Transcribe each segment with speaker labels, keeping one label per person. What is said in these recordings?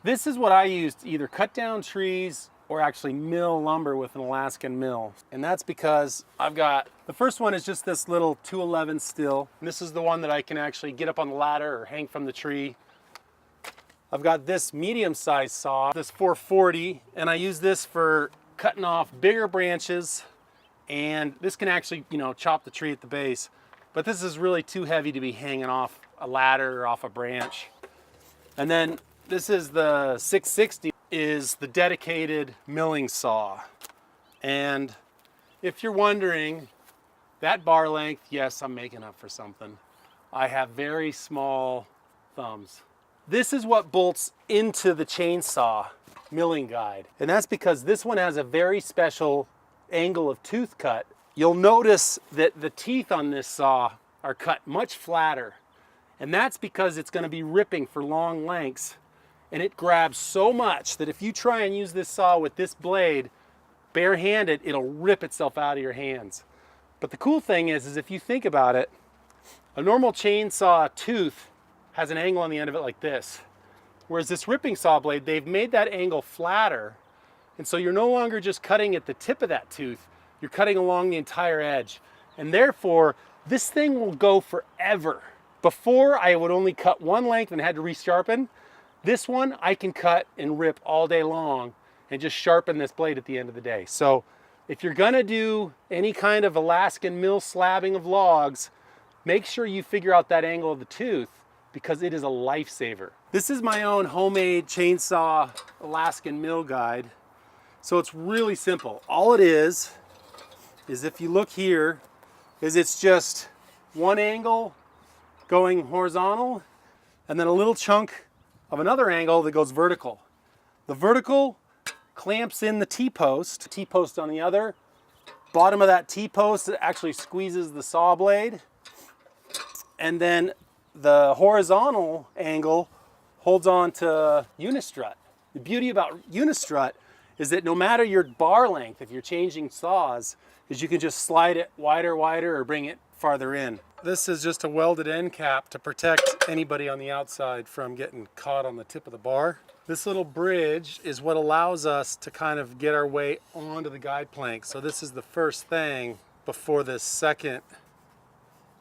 Speaker 1: This is what I use to either cut down trees or actually mill lumber with an Alaskan mill. And that's because I've got, the first one is just this little 211 still. And this is the one that I can actually get up on the ladder or hang from the tree. I've got this medium-sized saw, this 440, and I use this for cutting off bigger branches. And this can actually, chop the tree at the base. But this is really too heavy to be hanging off a ladder or off a branch. And then this is the 660, is the dedicated milling saw. And if you're wondering, that bar length, yes, I'm making up for something. I have very small thumbs. This is what bolts into the chainsaw milling guide. And that's because this one has a very special angle of tooth cut. You'll notice that the teeth on this saw are cut much flatter. And that's because it's going to be ripping for long lengths. And it grabs so much that if you try and use this saw with this blade, barehanded, it'll rip itself out of your hands. But the cool thing is if you think about it, a normal chainsaw tooth has an angle on the end of it like this. Whereas this ripping saw blade, they've made that angle flatter. And so you're no longer just cutting at the tip of that tooth, you're cutting along the entire edge. And therefore, this thing will go forever. Before, I would only cut one length and had to resharpen. This one, I can cut and rip all day long and just sharpen this blade at the end of the day. So if you're gonna do any kind of Alaskan mill slabbing of logs, make sure you figure out that angle of the tooth because it is a lifesaver. This is my own homemade chainsaw Alaskan mill guide. So it's really simple. All it is if you look here, it's just one angle going horizontal and then a little chunk of another angle that goes vertical. The vertical clamps in the T-post. T-post on the other. Bottom of that T-post actually squeezes the saw blade. And then the horizontal angle holds on to unistrut. The beauty about unistrut is that no matter your bar length, if you're changing saws, is you can just slide it wider, or bring it farther in. This is just a welded end cap to protect anybody on the outside from getting caught on the tip of the bar. This little bridge is what allows us to kind of get our way onto the guide plank. So this is the first thing before this second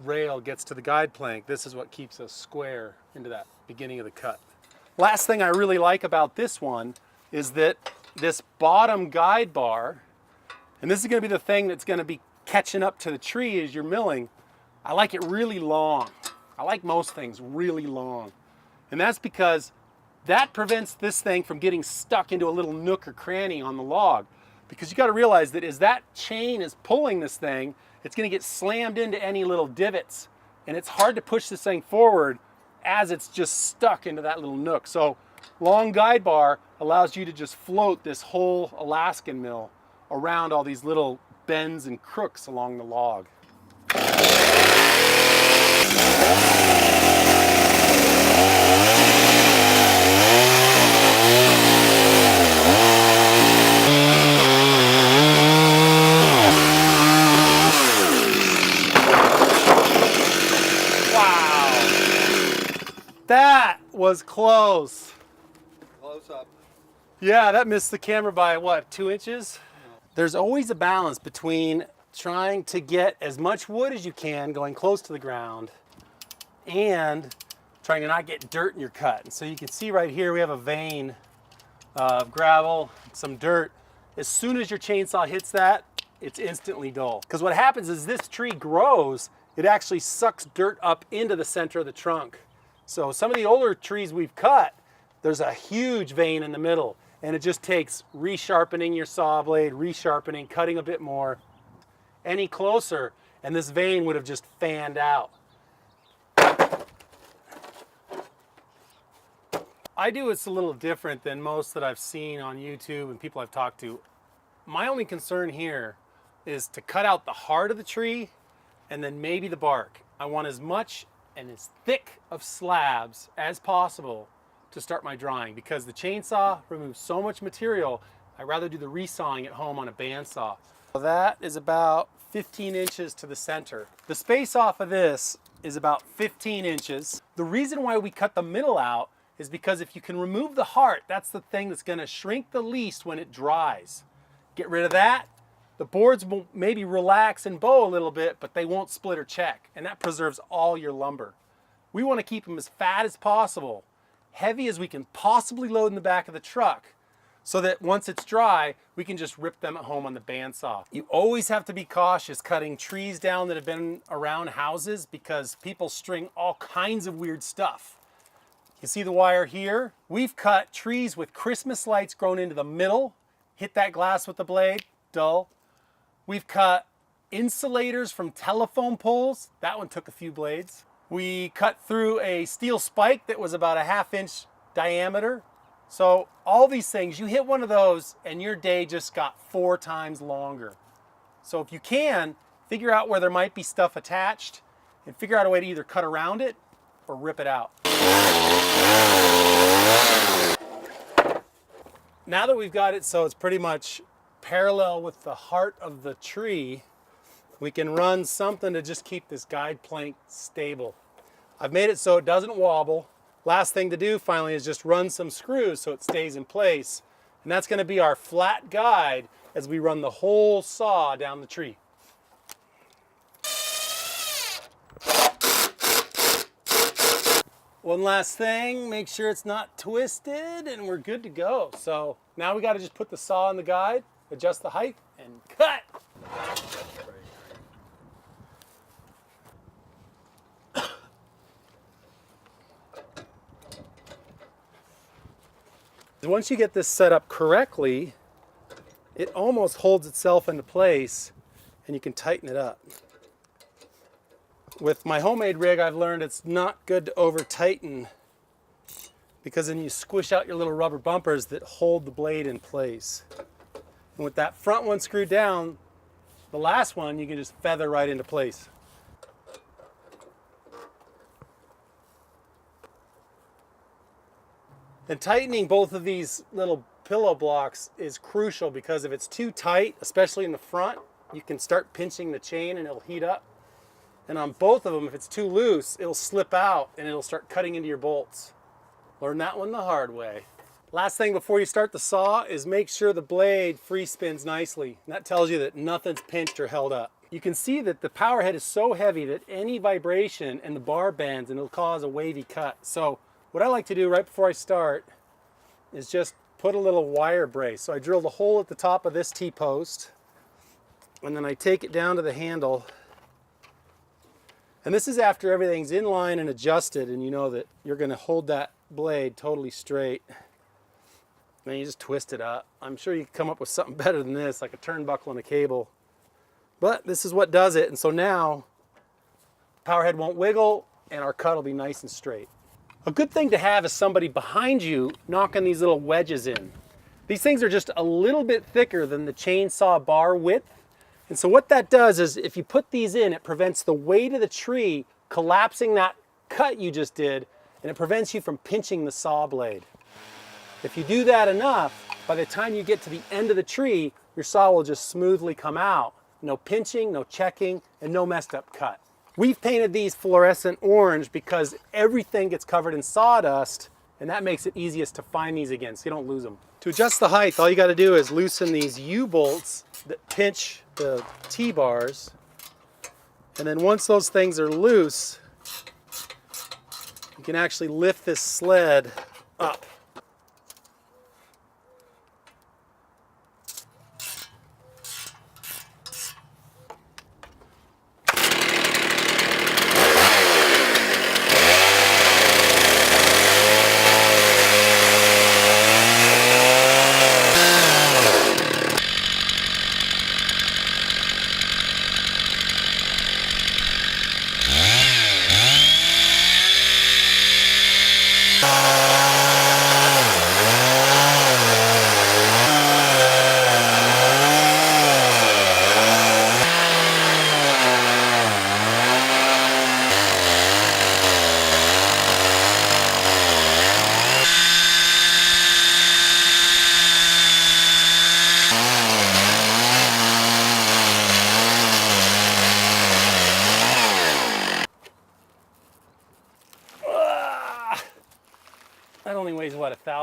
Speaker 1: rail gets to the guide plank. This is what keeps us square into that beginning of the cut. Last thing I really like about this one is that this bottom guide bar, and this is going to be the thing that's going to be catching up to the tree as you're milling, I like it really long. I like most things really long. And that's because that prevents this thing from getting stuck into a little nook or cranny on the log. Because you got to realize that as that chain is pulling this thing, it's going to get slammed into any little divots. And it's hard to push this thing forward as it's just stuck into that little nook. So long guide bar allows you to just float this whole Alaskan mill around all these little bends and crooks along the log. That was close.
Speaker 2: Close up.
Speaker 1: Yeah, that missed the camera by what, 2 inches? No. There's always a balance between trying to get as much wood as you can going close to the ground and trying to not get dirt in your cut. And so you can see right here we have a vein of gravel, some dirt. As soon as your chainsaw hits that, it's instantly dull. Because what happens is this tree grows, it actually sucks dirt up into the center of the trunk. So some of the older trees we've cut, there's a huge vein in the middle, and it just takes resharpening your saw blade, resharpening, cutting a bit more. Any closer, and this vein would have just fanned out. I do it's a little different than most that I've seen on YouTube and people I've talked to. My only concern here is to cut out the heart of the tree and then maybe the bark. I want as much and as thick of slabs as possible to start my drying because the chainsaw removes so much material. I'd rather do the resawing at home on a bandsaw. So that is about 15 inches to the center. The space off of this is about 15 inches. The reason why we cut the middle out is because if you can remove the heart, that's the thing that's going to shrink the least when it dries. Get rid of that, the boards will maybe relax and bow a little bit, but they won't split or check, and that preserves all your lumber. We want to keep them as fat as possible, heavy as we can possibly load in the back of the truck, so that once it's dry, we can just rip them at home on the bandsaw. You always have to be cautious cutting trees down that have been around houses because people string all kinds of weird stuff. You see the wire here? We've cut trees with Christmas lights grown into the middle, hit that glass with the blade, dull. We've cut insulators from telephone poles. That one took a few blades. We cut through a steel spike that was about a 1/2 inch diameter. So all these things, you hit one of those and your day just got 4 times longer. So if you can, figure out where there might be stuff attached and figure out a way to either cut around it or rip it out. Now that we've got it so it's pretty much parallel with the heart of the tree, we can run something to just keep this guide plank stable. I've made it so it doesn't wobble. Last thing to do finally is just run some screws so it stays in place. And that's going to be our flat guide as we run the whole saw down the tree. One last thing, make sure it's not twisted and we're good to go. So now we got to just put the saw in the guide, adjust the height, and cut. Once you get this set up correctly, it almost holds itself into place and you can tighten it up. With my homemade rig, I've learned it's not good to over tighten because then you squish out your little rubber bumpers that hold the blade in place. And with that front one screwed down, the last one you can just feather right into place. And tightening both of these little pillow blocks is crucial because if it's too tight, especially in the front, you can start pinching the chain and it'll heat up. And on both of them, if it's too loose, it'll slip out and it'll start cutting into your bolts. Learn that one the hard way. Last thing before you start the saw is make sure the blade free spins nicely. And that tells you that nothing's pinched or held up. You can see that the power head is so heavy that any vibration and the bar bends and it'll cause a wavy cut. So what I like to do right before I start is just put a little wire brace. So I drilled a hole at the top of this T-post and then I take it down to the handle. And this is after everything's in line and adjusted and you know that you're going to hold that blade totally straight. And you just twist it up. I'm sure you can come up with something better than this, like a turnbuckle and a cable. But this is what does it. And so now power head won't wiggle and our cut will be nice and straight. A good thing to have is somebody behind you knocking these little wedges in. These things are just a little bit thicker than the chainsaw bar width. And so what that does is if you put these in, it prevents the weight of the tree collapsing that cut you just did, and it prevents you from pinching the saw blade. If you do that enough, by the time you get to the end of the tree, your saw will just smoothly come out. No pinching, no checking, and no messed up cut. We've painted these fluorescent orange because everything gets covered in sawdust, and that makes it easiest to find these again so you don't lose them. To adjust the height, all you got to do is loosen these U-bolts that pinch the T-bars, and then once those things are loose, you can actually lift this sled up.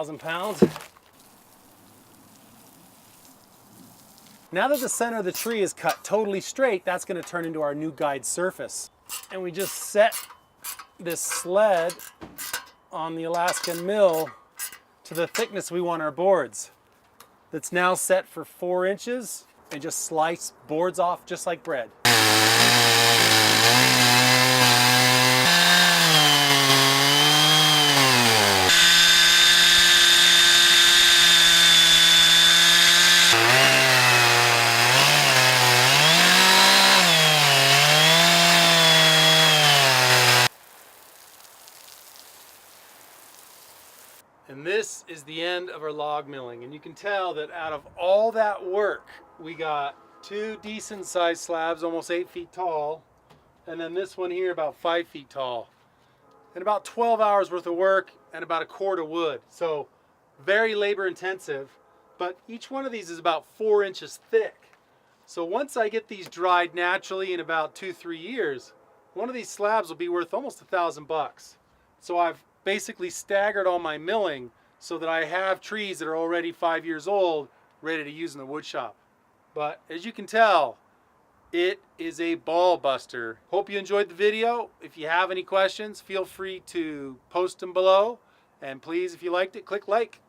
Speaker 1: 1,000 pounds. Now that the center of the tree is cut totally straight, that's going to turn into our new guide surface. And we just set this sled on the Alaskan mill to the thickness we want our boards. That's now set for 4 inches, and just slice boards off just like bread. And this is the end of our log milling. And you can tell that out of all that work, we got 2 decent sized slabs, almost 8 feet tall. And then this one here about 5 feet tall. And about 12 hours worth of work and about a cord of wood. So very labor intensive, but each one of these is about 4 inches thick. So once I get these dried naturally in about 2-3 years, one of these slabs will be worth almost $1,000. So I've basically staggered all my milling so that I have trees that are already 5 years old ready to use in the wood shop. But as you can tell, it is a ball buster. Hope you enjoyed the video. If you have any questions, feel free to post them below. And please, if you liked it, click like.